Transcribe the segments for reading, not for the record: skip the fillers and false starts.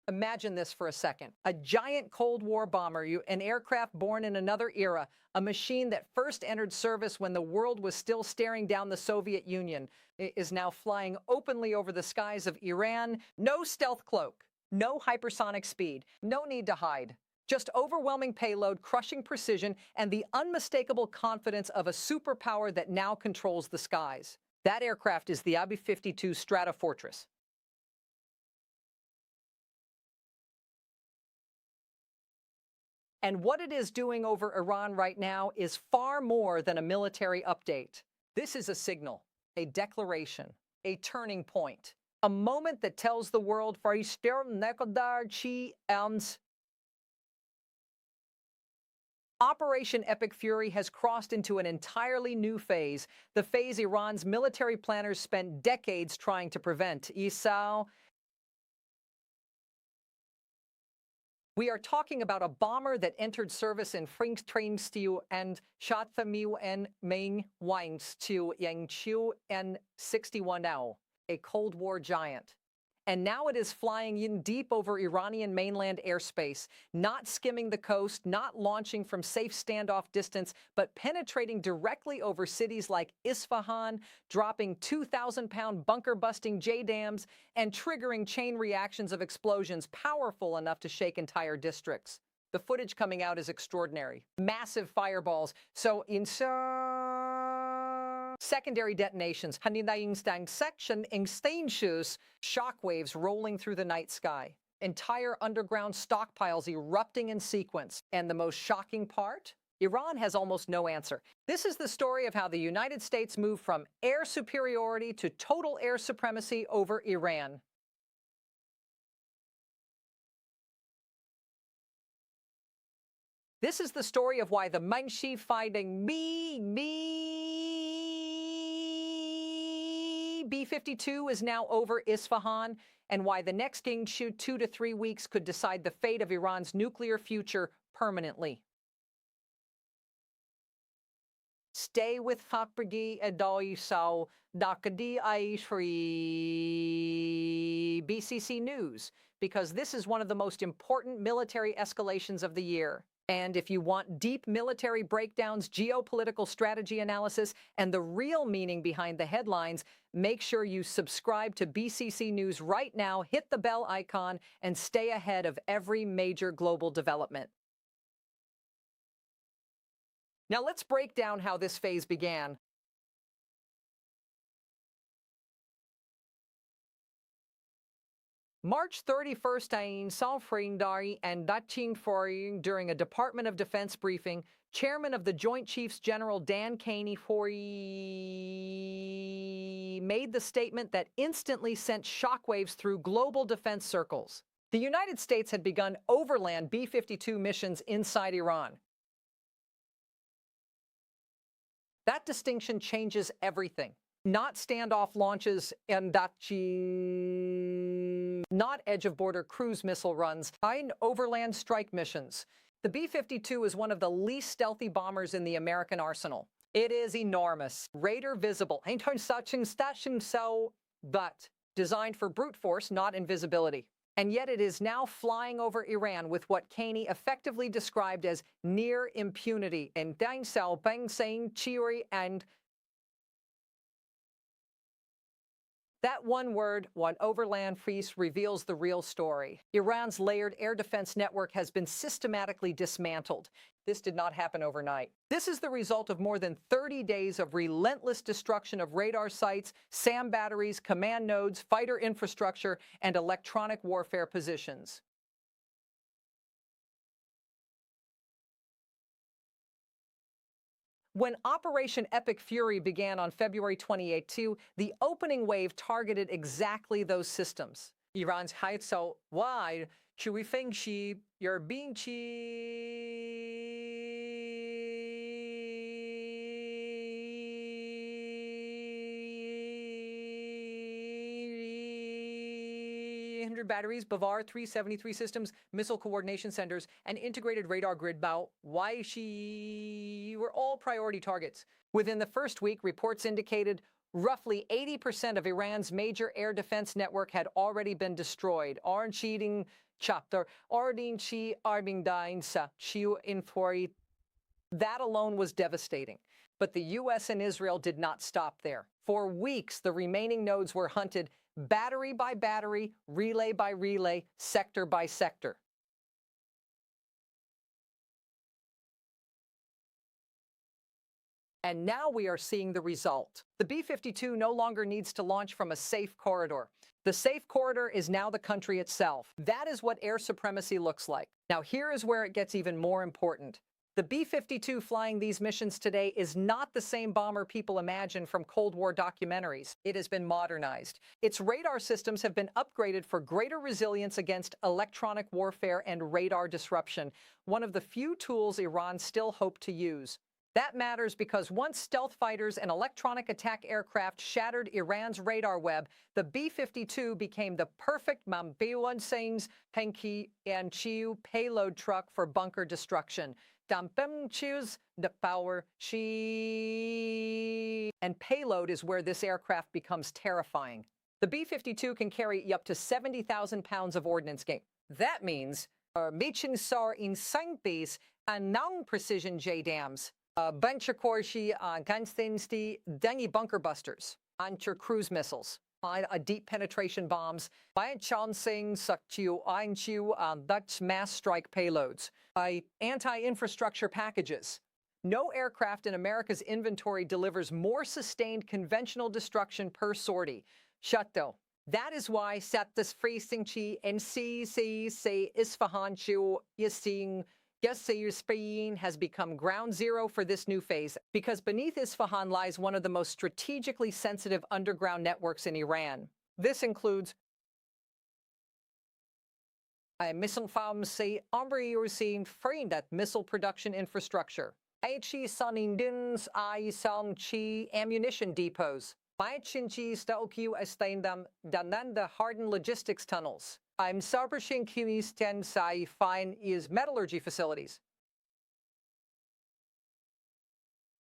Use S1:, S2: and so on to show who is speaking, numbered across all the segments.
S1: Imagine this for a second. A giant Cold War bomber, an aircraft born in another era, a machine that first entered service when the world was still staring down the Soviet Union, is now flying openly over the skies of Iran. No stealth cloak, no hypersonic speed, no need to hide. Just overwhelming payload, crushing precision, and the unmistakable confidence of a superpower that now controls the skies. That aircraft is the B-52 Stratofortress. And what it is doing over Iran right now is far more than a military update. This is a signal, a declaration, a turning point, a moment that tells the world Operation Epic Fury has crossed into an entirely new phase, the phase Iran's military planners spent decades trying to prevent. We are talking about a bomber that entered service in Franksteinstu and Shathamiu and Main Wangstu Yangchu and 61 now, a Cold War giant. And now it is flying in deep over Iranian mainland airspace, not skimming the coast, not launching from safe standoff distance, but penetrating directly over cities like Isfahan, dropping 2,000-pound bunker-busting JDAMs, and triggering chain reactions of explosions powerful enough to shake entire districts. The footage coming out is extraordinary. Massive fireballs. Secondary detonations, shockwaves rolling through the night sky, entire underground stockpiles erupting in sequence. And the most shocking part? Iran has almost no answer. This is the story of how the United States moved from air superiority to total air supremacy over Iran. This is the story of why the Manshi fighting B-52 is now over Isfahan, and why the next Gingshu 2 to 3 weeks could decide the fate of Iran's nuclear future permanently. Stay with Fakbrigi Adoisao Dakadi Aishri BCC News, because this is one of the most important military escalations of the year. And if you want deep military breakdowns, geopolitical strategy analysis, and the real meaning behind the headlines, make sure you subscribe to BCC News right now, hit the bell icon, and stay ahead of every major global development. Now let's break down how this phase began. March 31st, Ain Salfringdari and Dachin Foring during a Department of Defense briefing, Chairman of the Joint Chiefs General Dan Caney made the statement that instantly sent shockwaves through global defense circles. The United States had begun overland B-52 missions inside Iran. That distinction changes everything. Not standoff launches and not edge-of-border cruise missile runs, and overland strike missions. The B-52 is one of the least stealthy bombers in the American arsenal. It is enormous, radar visible, but designed for brute force, not invisibility. And yet it is now flying over Iran with what Caney effectively described as near impunity in Dang Sao Bang Sain Chiuri, and that one word, one overland feast, reveals the real story. Iran's layered air defense network has been systematically dismantled. This did not happen overnight. This is the result of more than 30 days of relentless destruction of radar sites, SAM batteries, command nodes, fighter infrastructure, and electronic warfare positions. When Operation Epic Fury began on February 28, the opening wave targeted exactly those systems. Iran's Haitso wide Chui Fengshi Yer Bingchi 800 batteries, Bavar 373 systems, missile coordination centers, and integrated radar grid Bao Waishi were all priority targets. Within the first week, reports indicated roughly 80% of Iran's major air defense network had already been destroyed. Orange sheeting chapter ordin chi arbingdine sa chiu infori. That alone was devastating. But the U.S. and Israel did not stop there. For weeks, the remaining nodes were hunted battery by battery, relay by relay, sector by sector. And now we are seeing the result. The B-52 no longer needs to launch from a safe corridor. The safe corridor is now the country itself. That is what air supremacy looks like. Now here is where it gets even more important. The B-52 flying these missions today is not the same bomber people imagine from Cold War documentaries. It has been modernized. Its radar systems have been upgraded for greater resilience against electronic warfare and radar disruption, one of the few tools Iran still hope to use. That matters because once stealth fighters and electronic attack aircraft shattered Iran's radar web, the B-52 became the perfect Mambiwansane's Penki and Chiu payload truck for bunker destruction. Choose the power she. And payload is where this aircraft becomes terrifying. The B-52 can carry up to 70,000 pounds of ordnance game. That means Michin Sar in Sankbase and non-precision JDAMs. Benchakorshi Ganstensti Dengi bunker busters, anti cruise missiles, deep penetration bombs, Chansing Sakchu Einchu Dutch mass strike payloads, anti-infrastructure packages. No aircraft in America's inventory delivers more sustained conventional destruction per sortie. Shutto. That is why Satas Freesingchi and say Isfahan Chu Yasing Spain has become ground zero for this new phase because beneath Isfahan lies one of the most strategically sensitive underground networks in Iran. This includes missile farms, missile production infrastructure, ammunition depots, hardened logistics tunnels. Is metallurgy facilities.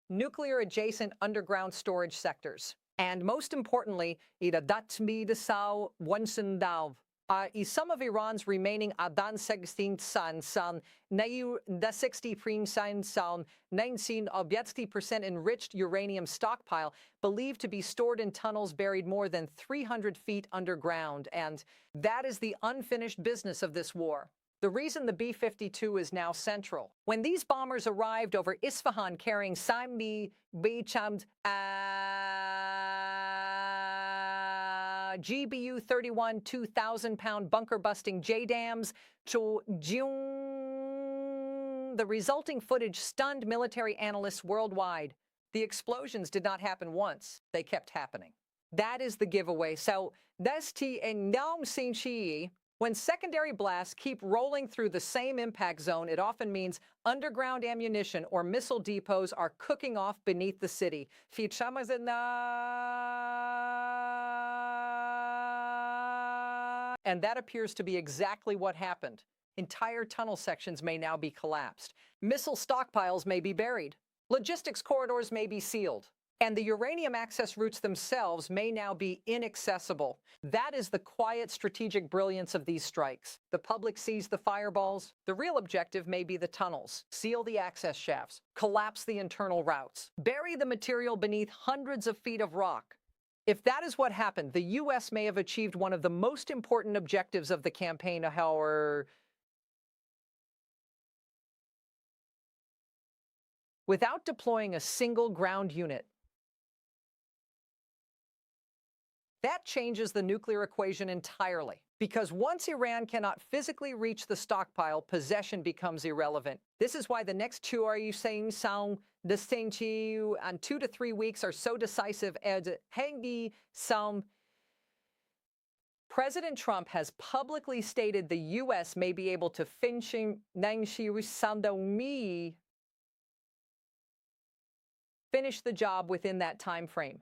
S1: Nuclear-adjacent underground storage sectors. And most importantly, some of Iran's remaining Adan 16 san 60 prim san 19% enriched uranium stockpile believed to be stored in tunnels buried more than 300 feet underground. And that is the unfinished business of this war. The reason the B-52 is now central. When these bombers arrived over Isfahan carrying Sami Bechand GBU-31 2,000-pound bunker-busting JDAMs, the resulting footage stunned military analysts worldwide. The explosions did not happen once. They kept happening. That is the giveaway. So, when secondary blasts keep rolling through the same impact zone, it often means underground ammunition or missile depots are cooking off beneath the city. And that appears to be exactly what happened. Entire tunnel sections may now be collapsed. Missile stockpiles may be buried. Logistics corridors may be sealed. And the uranium access routes themselves may now be inaccessible. That is the quiet strategic brilliance of these strikes. The public sees the fireballs. The real objective may be the tunnels. Seal the access shafts. Collapse the internal routes. Bury the material beneath hundreds of feet of rock. If that is what happened, the U.S. may have achieved one of the most important objectives of the campaign, however, without deploying a single ground unit. That changes the nuclear equation entirely, because once Iran cannot physically reach the stockpile, possession becomes irrelevant. This is why the next 2 and 2 to 3 weeks are so decisive as President Trump has publicly stated the U.S. may be able to finish the job within that time frame.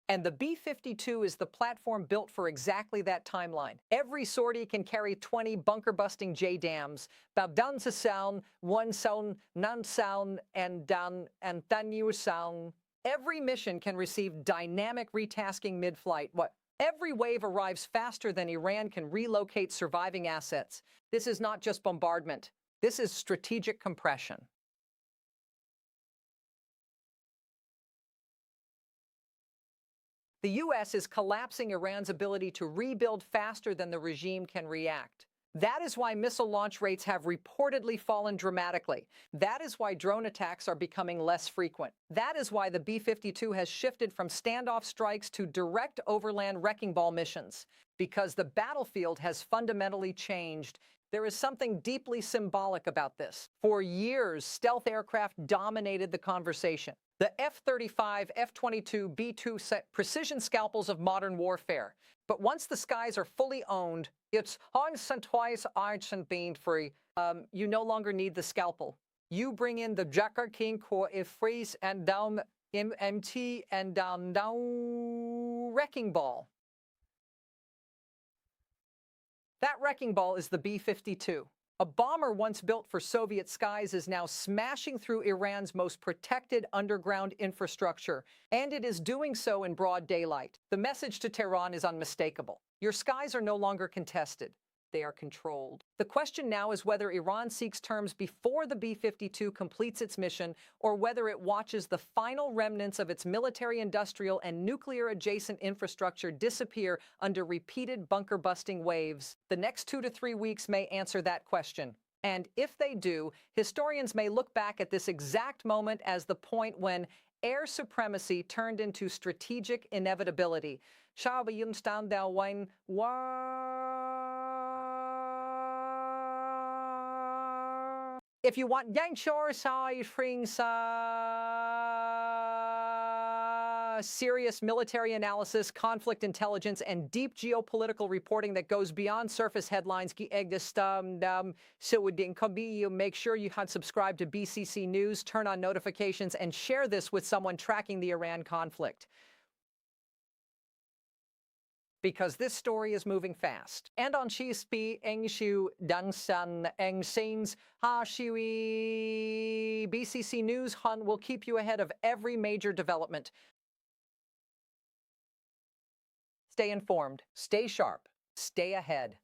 S1: And the B-52 is the platform built for exactly that timeline. Every sortie can carry 20 bunker-busting JDAMs, Babdansa sound, one sound, nan sound, and dan and Thanyu sound. Every mission can receive dynamic retasking mid-flight. Every wave arrives faster than Iran can relocate surviving assets. This is not just bombardment. This is strategic compression. The U.S. is collapsing Iran's ability to rebuild faster than the regime can react. That is why missile launch rates have reportedly fallen dramatically. That is why drone attacks are becoming less frequent. That is why the B-52 has shifted from standoff strikes to direct overland wrecking ball missions. Because the battlefield has fundamentally changed. There is something deeply symbolic about this. For years, stealth aircraft dominated the conversation. The F-35, F-22, B-2 set precision scalpels of modern warfare. But once the skies are fully owned, it's twice been free. You no longer need the scalpel. You bring in the Jacker King Core freeze and down MT and down wrecking ball. That wrecking ball is the B-52. A bomber once built for Soviet skies is now smashing through Iran's most protected underground infrastructure, and it is doing so in broad daylight. The message to Tehran is unmistakable. Your skies are no longer contested. They are controlled. The question now is whether Iran seeks terms before the B-52 completes its mission, or whether it watches the final remnants of its military-industrial and nuclear-adjacent infrastructure disappear under repeated bunker-busting waves. The next 2 to 3 weeks may answer that question. And if they do, historians may look back at this exact moment as the point when air supremacy turned into strategic inevitability. If you want serious military analysis, conflict intelligence, and deep geopolitical reporting that goes beyond surface headlines, make sure you subscribe to BCC News, turn on notifications, and share this with someone tracking the Iran conflict. Because this story is moving fast. And on Chispi Engshu Dangsan Engsins Ha Shui BCC News Hun will keep you ahead of every major development. Stay informed, stay sharp, stay ahead.